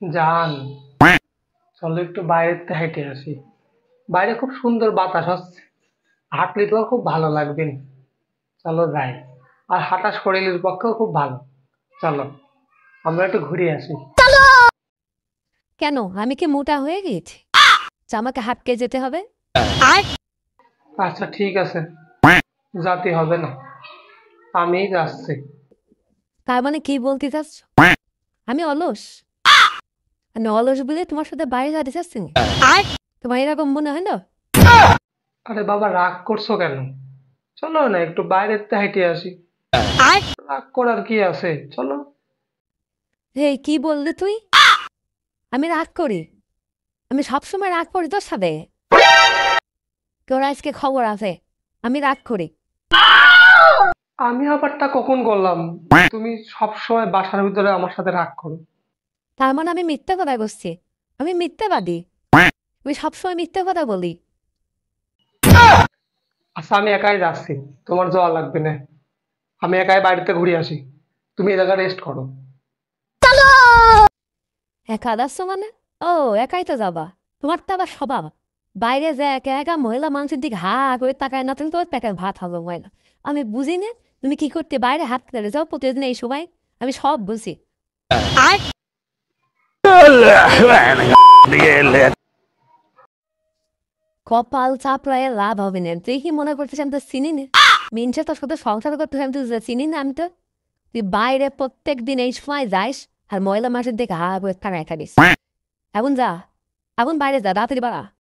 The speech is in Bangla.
জান, চলো একটু বাইরেতে হেঁটে আসি। বাইরে খুব সুন্দর বাতাস হচ্ছে, হাঁটলে তো খুব ভালো লাগবে। চলো যাই। আর হাঁটা শরীরের পক্ষেও খুব ভালো। চলো আমরা একটু ঘুরে আসি। কেন আমি কি মোটা হয়ে গেছি যে আমাকে হাঁটকে যেতে হবে? আচ্ছা ঠিক আছে, যাতে হবে না, আমিই যাচ্ছি। তার মানে কি বলতে চাচ্ছ? আমি অলস? আমি অলস বলে তোমার সাথে বাইরে যেতে চাচ্ছি না? তোমার এরকম মনে হয় না? আরে বাবা, রাগ করছো কেন? চলো না একটু বাইরেতে হেঁটে আসি। রাগ করার কি আছে, চলো। এই কি বললি তুই? আমি রাগ করি? আমি সবসময় রাগ করি তোর সাথে? তোর আজকে খবর আছে, আমি রাগ করি। আমি আবারটা কখন করলাম? তুমি সব সময় বাসার ভিতরে আমার সাথে রাগ করো। তার মানে আমি মিথ্যা কথা বলছি? আমি মিথ্যাবাদী? আমি সবসময় মিথ্যা কথা বলি? আচ্ছা আমি একাই যাচ্ছি, তোমার যাওয়া লাগবে না। আমি একাই বাড়িতে ঘুরে আসি, তুমি এই জায়গায় রেস্ট করো। একা যাচ্ছ মানে? ও, একাই তো যাবা? তোমার তো আবার স্বভাব বাইরে যায় একা একা মহিলা মানুষের দিকে হা করে তাকায় না, তুমি তোমার প্যাকেট ভাত হবে ময়না। আমি বুঝি না তুমি কি করতে বাইরে হাত কেটে যাও প্রতিদিন এই সময়। আমি সব বুঝি। কপাল চাপড়ায় লাভ হবে না। তুই কি মনে করছিস আমি তো চিনি না? মিনছে তোর সাথে সংসার করতে হয়, আমি তো চিনি না। আমি তো, তুই বাইরে প্রত্যেক দিন এই সময় যাইস আর ময়লা মাসের দিকে হা করে তাকায় থাকিস। এখন যা, এখন বাইরে যা, তাড়াতাড়ি বাড়া।